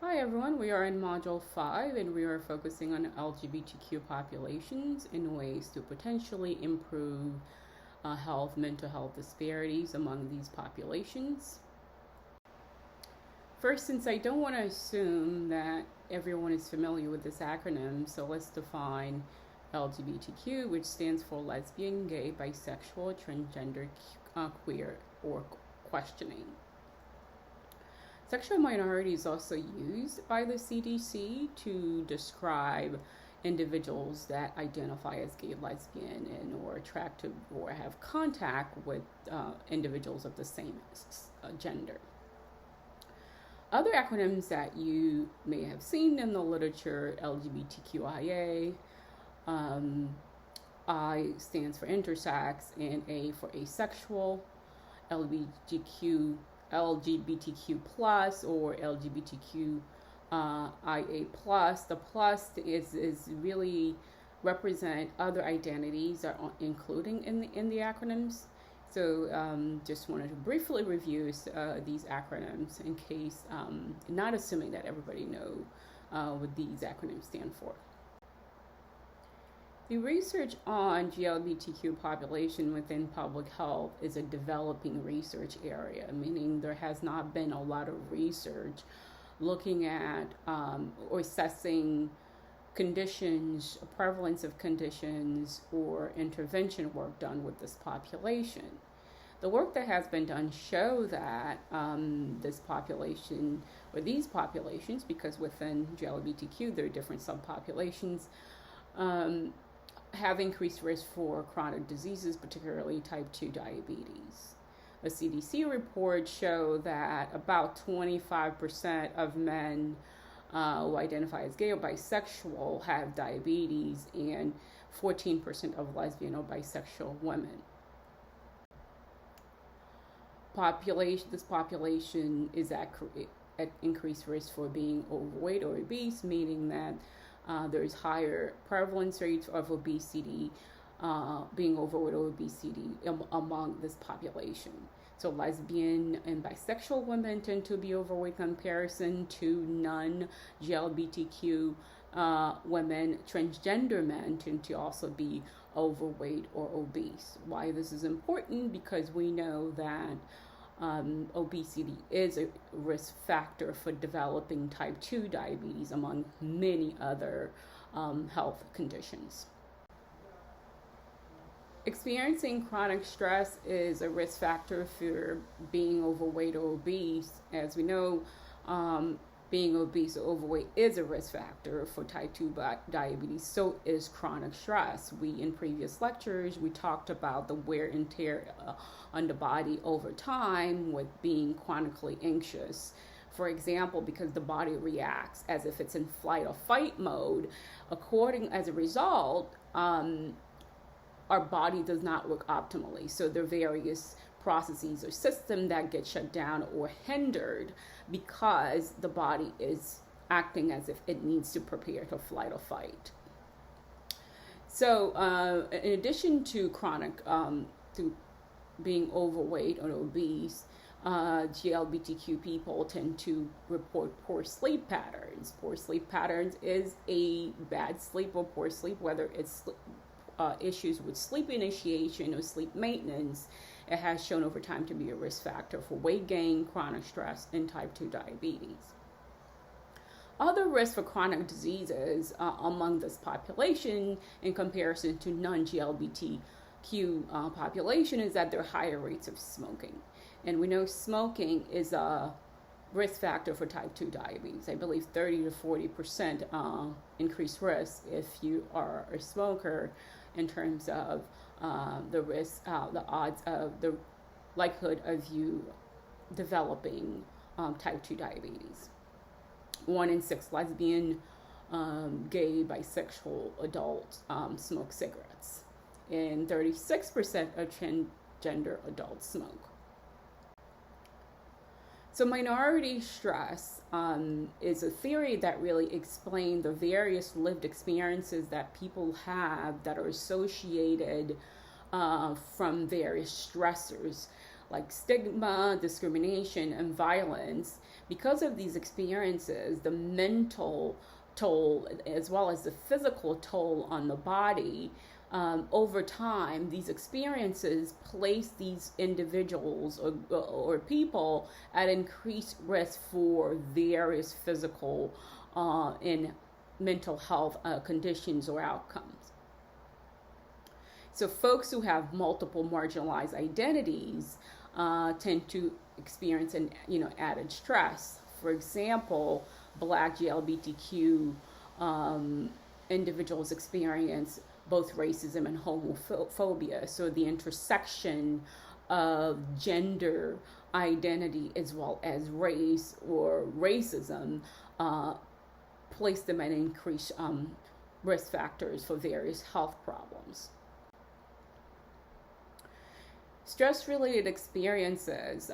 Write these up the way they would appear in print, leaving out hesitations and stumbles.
Hi everyone, we are in Module 5 and we are focusing on LGBTQ populations in ways to potentially improve mental health disparities among these populations. First, since I don't want to assume that everyone is familiar with this acronym, so let's define LGBTQ, which stands for lesbian, gay, bisexual, transgender, queer, or questioning. Sexual minority is also used by the CDC to describe individuals that identify as gay, lesbian, and or attractive or have contact with individuals of the same gender. Other acronyms that you may have seen in the literature: LGBTQIA, I stands for intersex, and A for asexual, LGBTQ plus or LGBTQ IA plus. The plus is really represent other identities that are including in the acronyms. So just wanted to briefly review these acronyms in case, not assuming that everybody know what these acronyms stand for. The research on GLBTQ population within public health is a developing research area, meaning there has not been a lot of research looking at or assessing conditions, prevalence of conditions, or intervention work done with this population. The work that has been done show that this population, or these populations, because within GLBTQ there are different subpopulations, have increased risk for chronic diseases, particularly type 2 diabetes. A CDC report showed that about 25% of men who identify as gay or bisexual have diabetes, and 14% of lesbian or bisexual women. This population is at increased risk for being overweight or obese, meaning that there's higher prevalence rates of obesity, being overweight or obesity among this population. So lesbian and bisexual women tend to be overweight in comparison to non-GLBTQ women. Transgender men tend to also be overweight or obese. Why this is important? Because we know that obesity is a risk factor for developing type 2 diabetes, among many other health conditions. Experiencing chronic stress is a risk factor for being overweight or obese. As we know, being obese or overweight is a risk factor for type 2 diabetes. So is chronic stress. In previous lectures, we talked about the wear and tear on the body over time with being chronically anxious. For example, because the body reacts as if it's in flight or fight mode. As a result, our body does not work optimally. So there are various processes or systems that get shut down or hindered because the body is acting as if it needs to prepare to flight or fight. So in addition to chronic, to being overweight or obese, GLBTQ people tend to report poor sleep patterns. Poor sleep patterns is a bad sleep or poor sleep, whether it's issues with sleep initiation or sleep maintenance. It has shown over time to be a risk factor for weight gain, chronic stress, and type 2 diabetes. Other risks for chronic diseases among this population in comparison to non-GLBTQ population is that there are higher rates of smoking. And we know smoking is a risk factor for type 2 diabetes. I believe 30 to 40% increased risk if you are a smoker in terms of the risk, the odds of the likelihood of you developing type 2 diabetes. 1 in 6 lesbian, gay, bisexual adults smoke cigarettes, and 36% of transgender adults smoke. So minority stress is a theory that really explains the various lived experiences that people have that are associated from various stressors. like stigma, discrimination, and violence. Because of these experiences, the mental toll as well as the physical toll on the body, over time, these experiences place these individuals or people at increased risk for various physical and mental health conditions or outcomes. So folks who have multiple marginalized identities tend to experience an added stress. For example, Black GLBTQ individuals experience both racism and homophobia. So the intersection of gender identity as well as race or racism place them at increased risk factors for various health problems. Stress-related experiences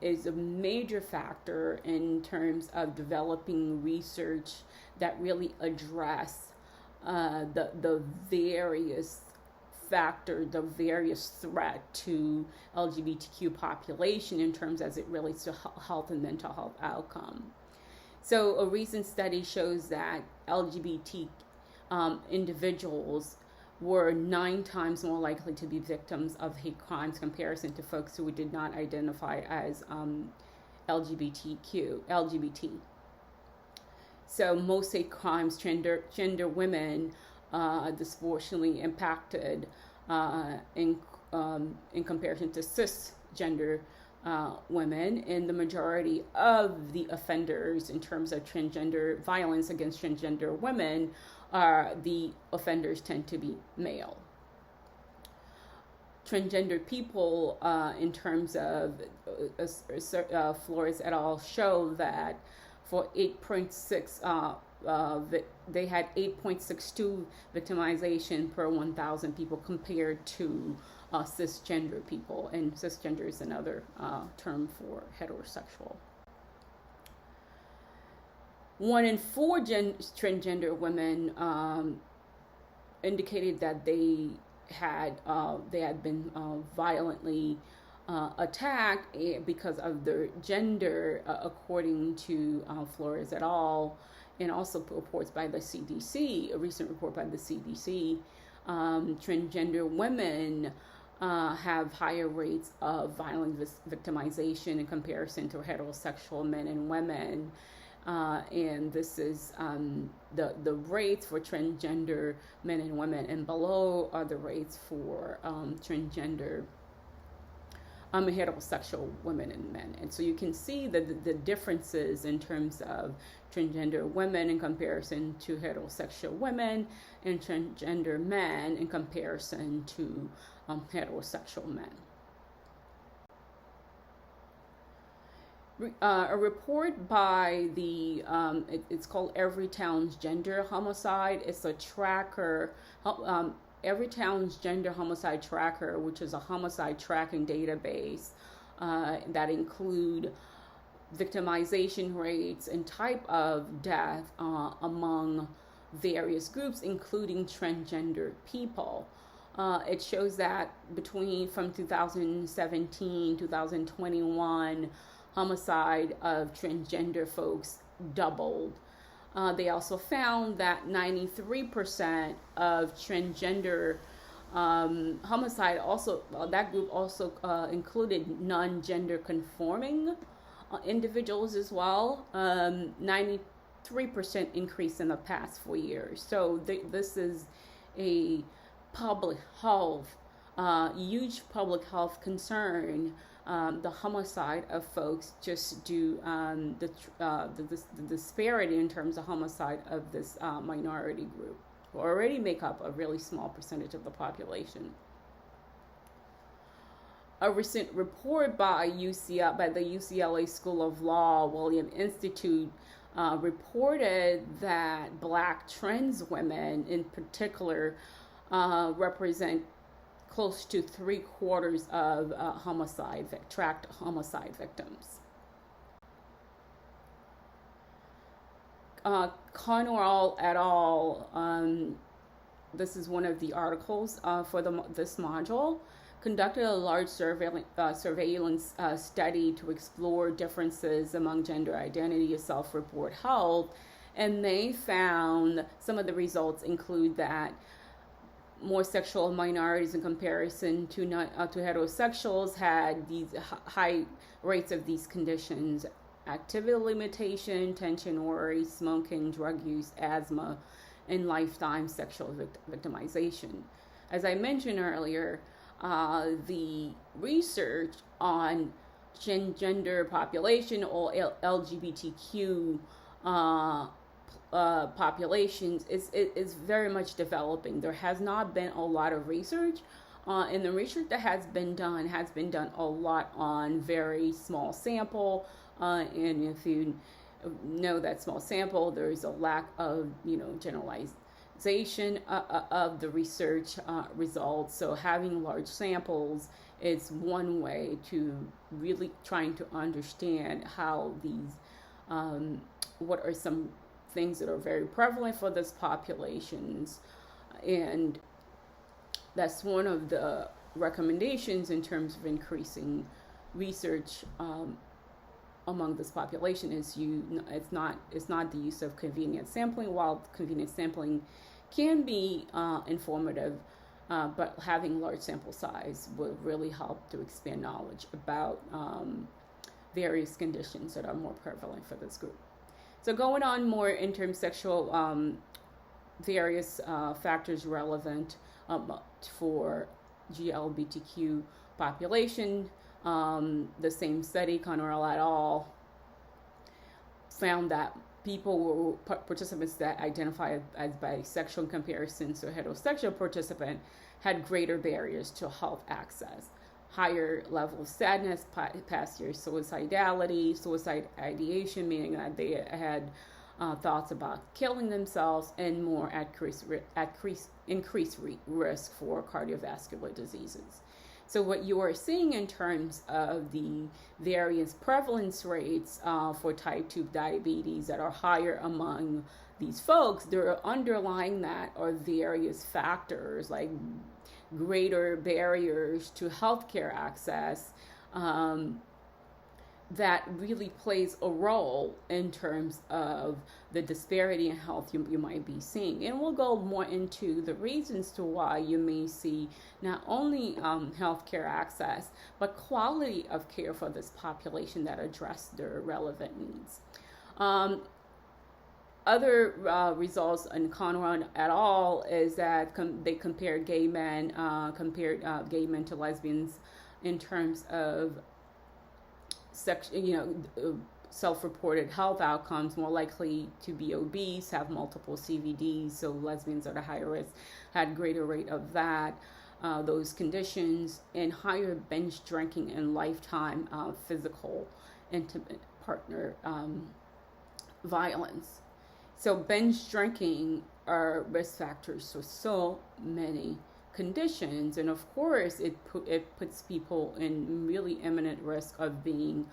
is a major factor in terms of developing research that really address the various factors, the various threat to LGBTQ population in terms as it relates to health and mental health outcome. So a recent study shows that LGBT individuals were 9 times more likely to be victims of hate crimes comparison to folks who did not identify as LGBT. So most hate crimes gender women disproportionately impacted in comparison to cisgender women, and the majority of the offenders in terms of transgender violence against transgender women, the offenders tend to be male. Transgender people, in terms of Flores et al. Show that for 8.6, they had 8.62 victimization per 1,000 people compared to cisgender people, and cisgender is another term for heterosexual. 1 in 4 transgender women indicated that they had been violently attacked because of their gender, according to Flores et al., and also reports by the CDC. A recent report by the CDC, transgender women have higher rates of violent victimization in comparison to heterosexual men and women. And this is the rates for transgender men and women, and below are the rates for transgender heterosexual women and men. And so you can see the differences in terms of transgender women in comparison to heterosexual women, and transgender men in comparison to heterosexual men. A report by the, it's called Everytown's Gender Homicide. It's a tracker, Everytown's Gender Homicide Tracker, which is a homicide tracking database that include victimization rates and type of death among various groups, including transgender people. It shows that from 2017 to 2021, homicide of transgender folks doubled. They also found that 93% of transgender homicide that group also included non-gender conforming individuals as well. 93% increase in the past 4 years. So this is a public health, huge public health concern. The homicide of folks just due the disparity in terms of homicide of this minority group, who already make up a really small percentage of the population. A recent report by the UCLA School of Law William Institute reported that Black trans women in particular represent close to 3/4 of tracked homicide victims. Conwell et al., this is one of the articles for this module, conducted a large surveillance study to explore differences among gender identity and self-report health, and they found some of the results include that more sexual minorities in comparison to to heterosexuals had these high rates of these conditions: activity limitation, tension, worry, smoking, drug use, asthma, and lifetime sexual victimization. As I mentioned earlier, the research on gender population or LGBTQ populations is very much developing. There has not been a lot of research, and the research that has been done a lot on very small sample. And if you know that small sample, there is a lack of generalization of the research results. So having large samples is one way to really trying to understand how these what are some things that are very prevalent for these populations, and that's one of the recommendations in terms of increasing research among this population. It's not the use of convenient sampling. While convenient sampling can be informative, but having large sample size will really help to expand knowledge about various conditions that are more prevalent for this group. So going on more in terms of sexual various factors relevant for GLBTQ population. The same study, Connorell et al., found that participants that identify as bisexual in comparison to a heterosexual participant had greater barriers to health access, higher level of sadness, past year suicidality, suicide ideation, meaning that they had thoughts about killing themselves, and more increased risk for cardiovascular diseases. So what you are seeing in terms of the various prevalence rates for type 2 diabetes that are higher among these folks, they're underlying that are various factors like greater barriers to healthcare access that really plays a role in terms of the disparity in health you might be seeing. And we'll go more into the reasons to why you may see not only healthcare access, but quality of care for this population that address their relevant needs. Other results in Connorell et al. Is that they compared gay men to lesbians in terms of self-reported health outcomes, more likely to be obese, have multiple CVDs, so lesbians are at a higher risk, had greater rate of that, those conditions, and higher binge drinking and lifetime physical intimate partner violence. So binge drinking are risk factors for so many conditions, and of course it puts people in really imminent risk of being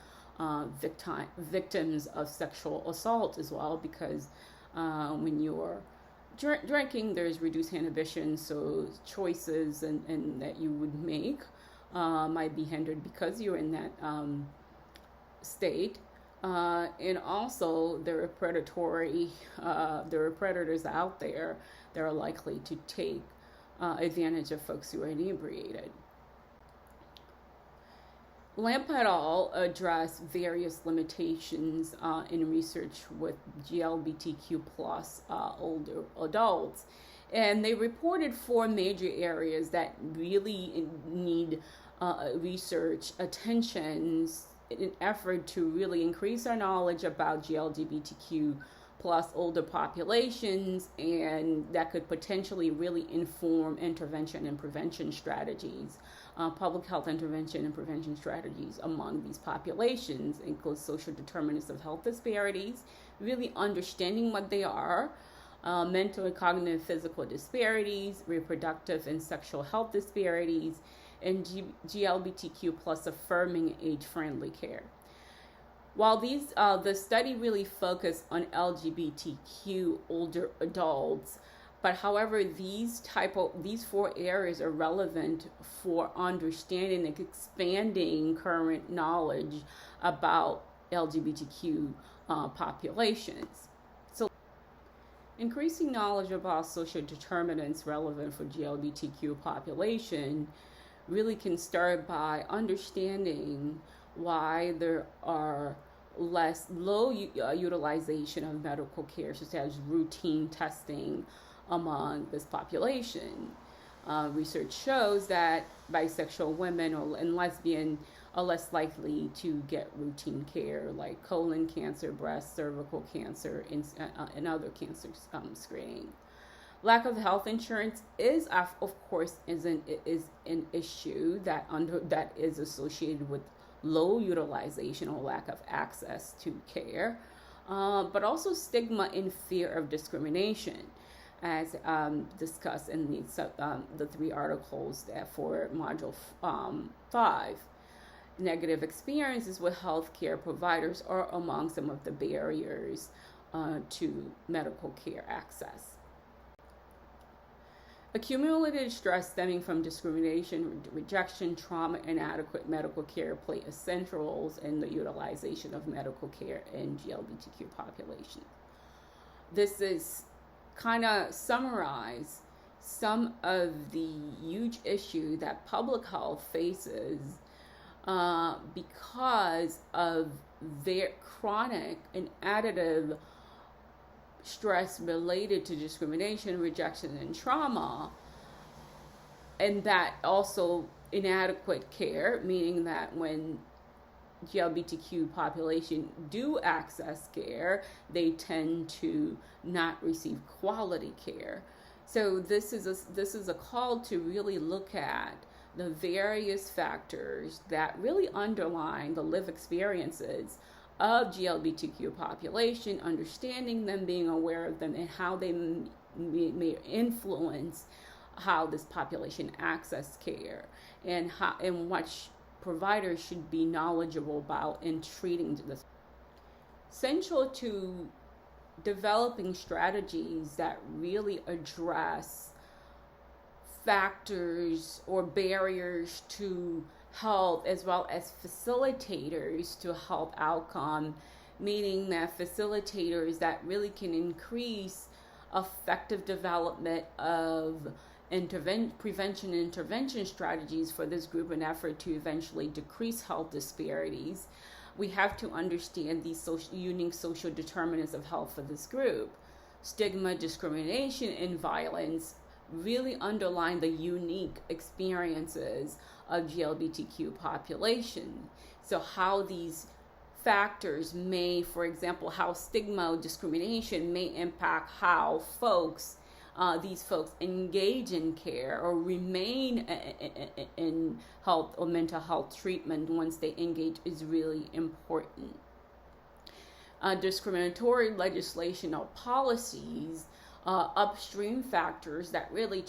victims of sexual assault as well, because when you're drinking, there's reduced inhibition, so choices and that you would make might be hindered because you're in that state. And also there are predators out there that are likely to take advantage of folks who are inebriated. Lamp et al. Address various limitations in research with GLBTQ plus older adults, and they reported 4 major areas that really need research attentions in an effort to really increase our knowledge about GLBTQ plus older populations, and that could potentially really inform intervention and prevention strategies. Public health intervention and prevention strategies among these populations include social determinants of health disparities, really understanding what they are, mental and cognitive physical disparities, reproductive and sexual health disparities, and GLBTQ plus affirming age-friendly care. While the study really focused on LGBTQ older adults, But however, these four areas are relevant for understanding and expanding current knowledge about LGBTQ populations. So increasing knowledge about social determinants relevant for GLBTQ population really can start by understanding why there are low utilization of medical care, such as routine testing among this population. Research shows that bisexual women and lesbian are less likely to get routine care like colon cancer, breast, cervical cancer, and other cancer screening. Lack of health insurance is, of course, is an issue that is associated with low utilization or lack of access to care, but also stigma and fear of discrimination, as discussed in the 3 articles for Module 5. Negative experiences with healthcare providers are among some of the barriers to medical care access. Accumulated stress stemming from discrimination, rejection, trauma, and inadequate medical care play essential roles in the utilization of medical care in GLBTQ population. This is kind of summarize some of the huge issue that public health faces because of their chronic and additive stress related to discrimination, rejection, and trauma, and that also inadequate care, meaning that when GLBTQ population do access care, they tend to not receive quality care. So this is a call to really look at the various factors that really underline the lived experiences of GLBTQ population, understanding them, being aware of them, and how they may influence how this population access care, and what providers should be knowledgeable about in treating this. Central to developing strategies that really address factors or barriers to health, as well as facilitators to health outcome, meaning that facilitators that really can increase effective development of prevention and intervention strategies for this group in effort to eventually decrease health disparities. We have to understand these unique social determinants of health for this group. Stigma, discrimination, and violence really underline the unique experiences of GLBTQ population. So how these factors may, for example, how stigma, discrimination may impact how these folks engage in care or remain in health or mental health treatment once they engage is really important. Discriminatory legislation or policies, upstream factors that really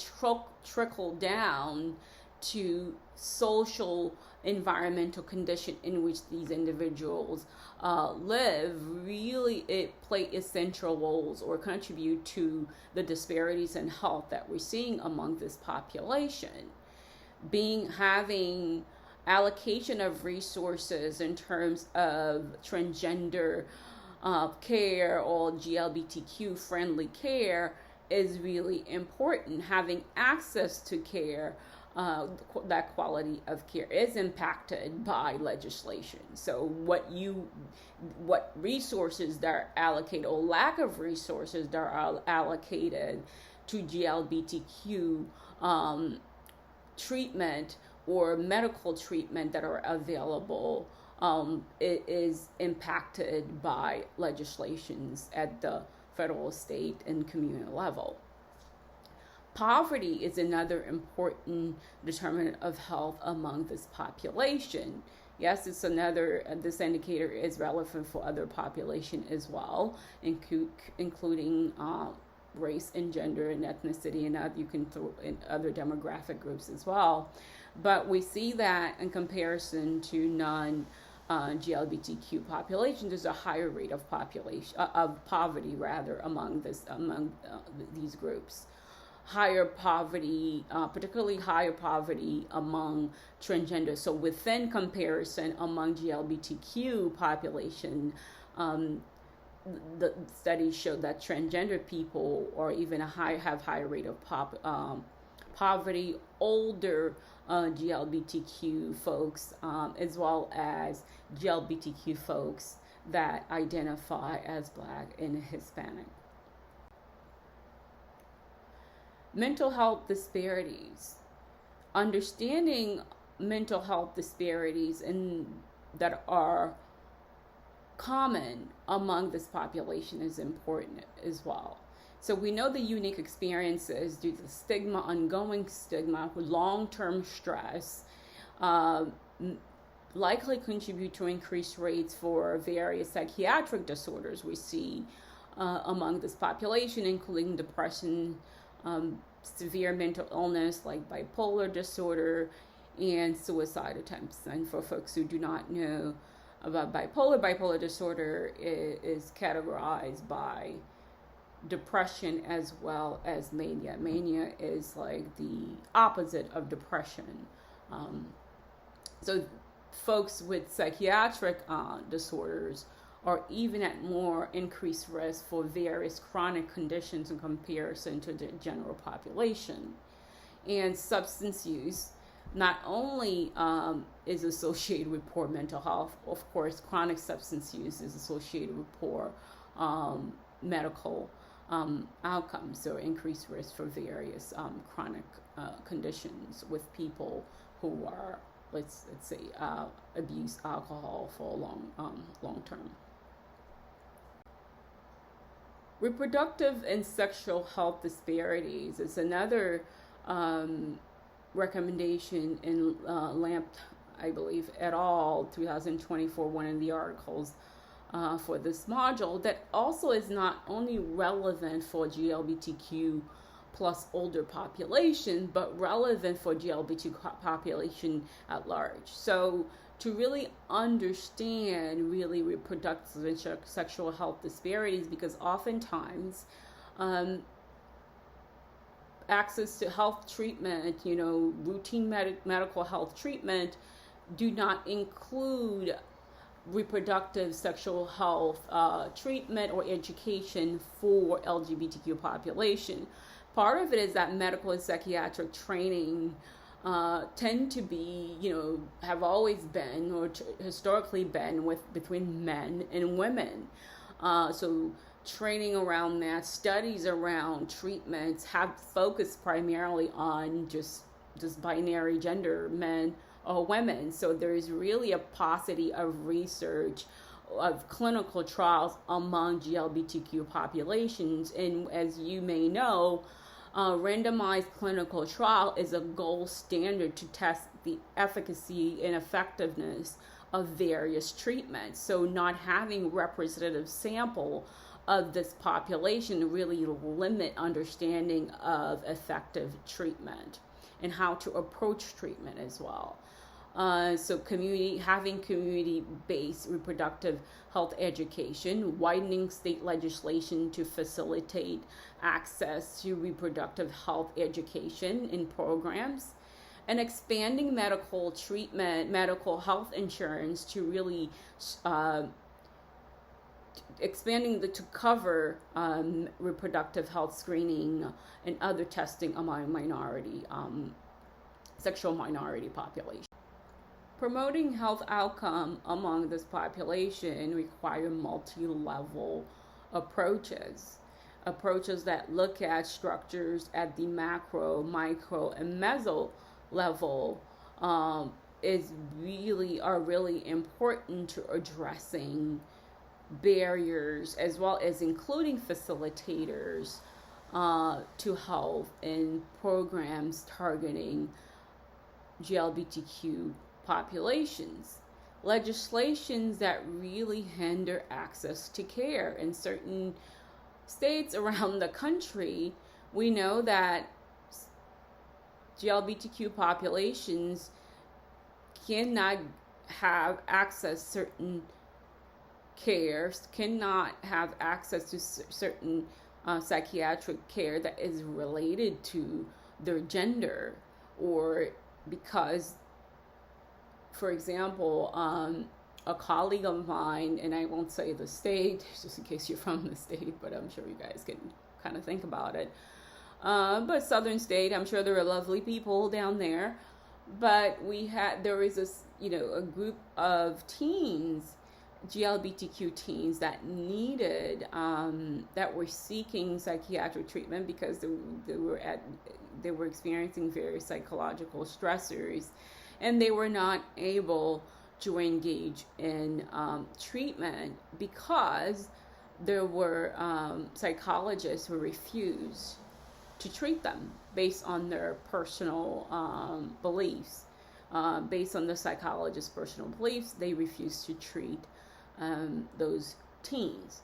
trickle down to social environmental condition in which these individuals live, really play essential roles or contribute to the disparities in health that we're seeing among this population. Having allocation of resources in terms of transgender care or GLBTQ friendly care is really important. Having access to care, that quality of care is impacted by legislation. So what resources that are allocated or lack of resources that are allocated to GLBTQ treatment or medical treatment that are available, it is impacted by legislations at the federal, state, and community level. Poverty is another important determinant of health among this population. Yes, this indicator is relevant for other population as well, including race and gender and ethnicity, and you can throw in other demographic groups as well. But we see that in comparison to non-GLBTQ populations, there's a higher rate of poverty among these groups. higher poverty, particularly higher poverty among transgender. So within comparison among GLBTQ population, the studies show that transgender people or even have higher rate of poverty, older GLBTQ folks, as well as GLBTQ folks that identify as Black and Hispanic. Mental health disparities. Understanding mental health disparities that are common among this population is important as well. So we know the unique experiences due to stigma, ongoing stigma, long-term stress, likely contribute to increased rates for various psychiatric disorders we see among this population, including depression, severe mental illness like bipolar disorder, and suicide attempts. And for folks who do not know about bipolar disorder is categorized by depression as well as mania. Mania is like the opposite of depression. So folks with psychiatric disorders are even at more increased risk for various chronic conditions in comparison to the general population. And substance use not only is associated with poor mental health, of course, chronic substance use is associated with poor medical outcomes, or increased risk for various chronic conditions with people who are, let's say, abuse alcohol for long term. Reproductive and sexual health disparities is another recommendation in Lamp, I believe, et al., 2024, one of the articles for this module, that also is not only relevant for GLBTQ plus older population, but relevant for GLBTQ population at large. So to really understand reproductive and sexual health disparities, because oftentimes access to health treatment, routine medical health treatment, do not include reproductive sexual health treatment or education for LGBTQ population. Part of it is that medical and psychiatric training tend to be, have always been or historically been between men and women. So training around that, studies around treatments have focused primarily on just binary gender, men or women. So there is really a paucity of research of clinical trials among GLBTQ populations. And as you may know, randomized clinical trial is a gold standard to test the efficacy and effectiveness of various treatments. So not having representative sample of this population really limit understanding of effective treatment and how to approach treatment as well. So having community-based reproductive health education, widening state legislation to facilitate access to reproductive health education in programs, and expanding medical treatment, medical health insurance to really to cover reproductive health screening and other testing among sexual minority population. Promoting health outcome among this population require multi-level approaches that look at structures at the macro, micro, and meso level are really important to addressing barriers, as well as including facilitators to health in programs targeting GLBTQ populations. Legislations that really hinder access to care in certain states around the country. We know that GLBTQ populations cannot have access to certain cares, cannot have access to certain psychiatric care that is related to their gender, or because, for example, a colleague of mine, and I won't say the state just in case you're from the state, but I'm sure you guys can kind of think about it. But Southern state, I'm sure there are lovely people down there. But there is a group of teens, GLBTQ teens, that needed, that were seeking psychiatric treatment because they were experiencing various psychological stressors, and they were not able to engage in treatment because there were psychologists who refused to treat them based on their personal beliefs. Based on the psychologist's personal beliefs, they refused to treat those teens.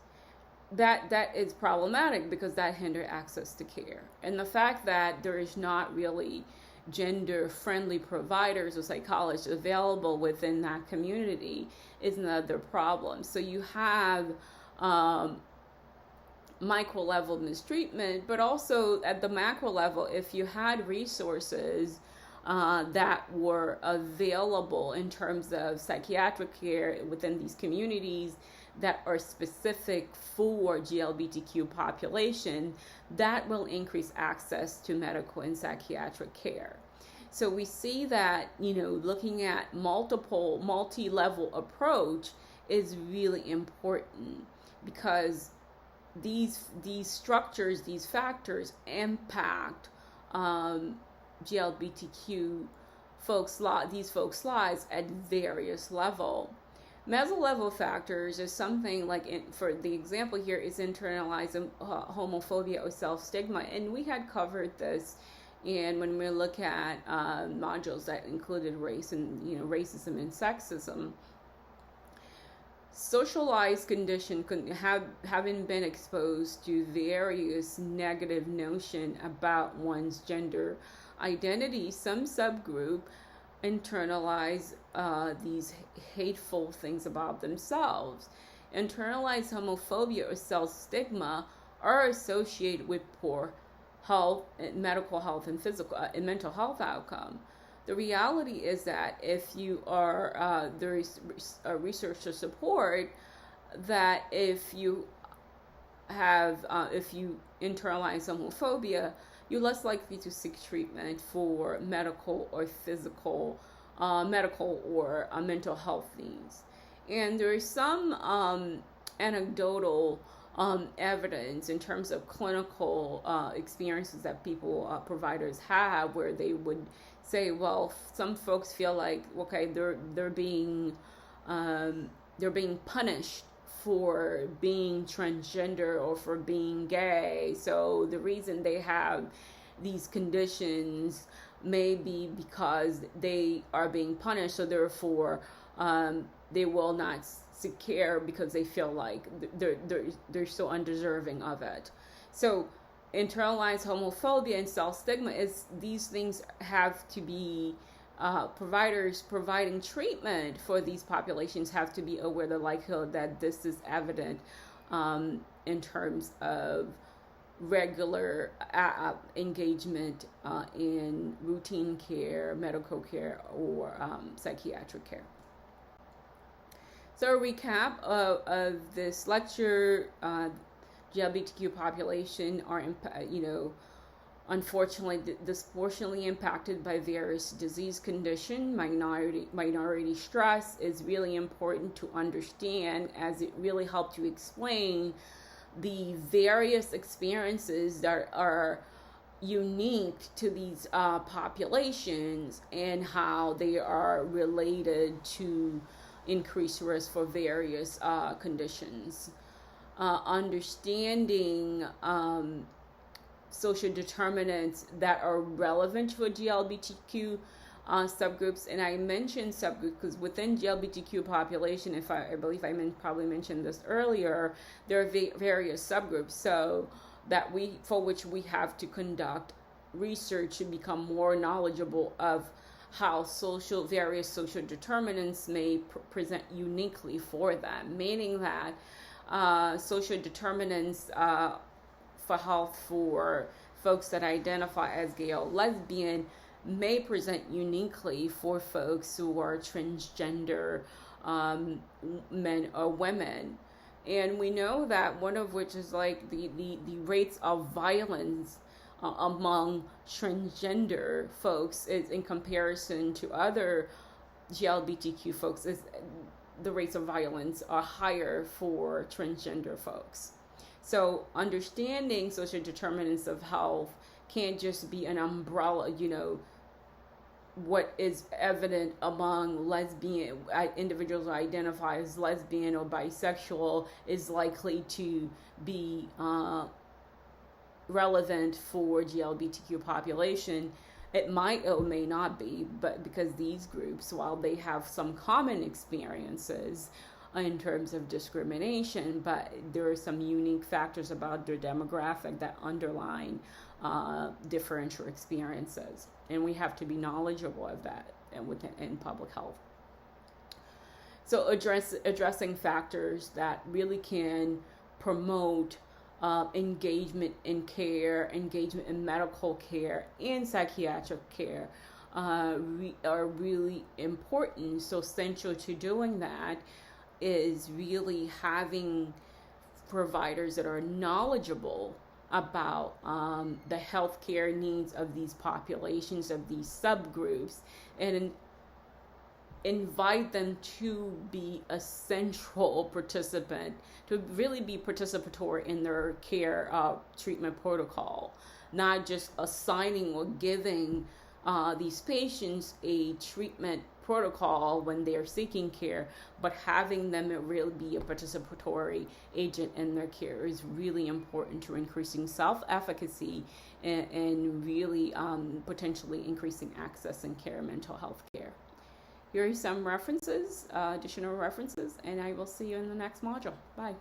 That is problematic because that hinders access to care. And the fact that there is not really gender-friendly providers or psychologists available within that community is another problem. So you have micro level mistreatment, but also at the macro level, if you had resources that were available in terms of psychiatric care within these communities that are specific for GLBTQ population, that will increase access to medical and psychiatric care. So we see that, looking at multi-level approach is really important, because these structures, these factors impact GLBTQ these folks' lives at various levels. Meso-level factors is something like, for the example here, is internalized homophobia or self-stigma, and we had covered this. And when we look at modules that included race and racism and sexism, socialized condition having been exposed to various negative notion about one's gender identity, some subgroup internalize these hateful things about themselves. Internalized homophobia or self-stigma are associated with poor health, medical health, and physical and mental health outcome. The reality is that if you are, there is research to support that if you internalize homophobia, you're less likely to seek treatment for medical or physical, medical or mental health needs. And there is some anecdotal evidence in terms of clinical experiences that providers have, where they would say, well, some folks feel like, okay, they're being punished for being transgender or for being gay. So the reason they have these conditions may be because they are being punished, so therefore they will not seek care because they feel like they're so undeserving of it. So internalized homophobia and self-stigma is, these things have to be providers providing treatment for these populations have to be aware of the likelihood that this is evident in terms of regular engagement in routine care, medical care, or psychiatric care. So a recap of this lecture, GLBTQ population are, unfortunately disproportionately impacted by various disease condition. Minority stress is really important to understand, as it really helps to explain the various experiences that are unique to these populations and how they are related to increased risk for various conditions. Understanding social determinants that are relevant to a GLBTQ subgroups, and I mentioned subgroups because within GLBTQ population, I believe I probably mentioned this earlier, there are various subgroups, so that for which we have to conduct research to become more knowledgeable of how various social determinants may present uniquely for them, meaning that social determinants for health for folks that identify as gay or lesbian may present uniquely for folks who are transgender men or women. And we know that one of which is like the rates of violence among transgender folks is in comparison to other GLBTQ folks, is the rates of violence are higher for transgender folks. So understanding social determinants of health can't just be an umbrella, what is evident among lesbian individuals who identify as lesbian or bisexual is likely to be relevant for GLBTQ population. It might or may not be, but because these groups, while they have some common experiences in terms of discrimination, but there are some unique factors about their demographic that underline differential experiences, and we have to be knowledgeable of that in public health. So addressing factors that really can promote engagement in care, engagement in medical care, and psychiatric care are really important. So central to doing that is really having providers that are knowledgeable about the healthcare needs of these populations, of these subgroups, and invite them to be a central participant, to really be participatory in their care treatment protocol, not just assigning or giving these patients a treatment protocol when they're seeking care, but having them really be a participatory agent in their care is really important to increasing self-efficacy and really potentially increasing access and care, mental health care. Here are some references, additional references, and I will see you in the next module. Bye.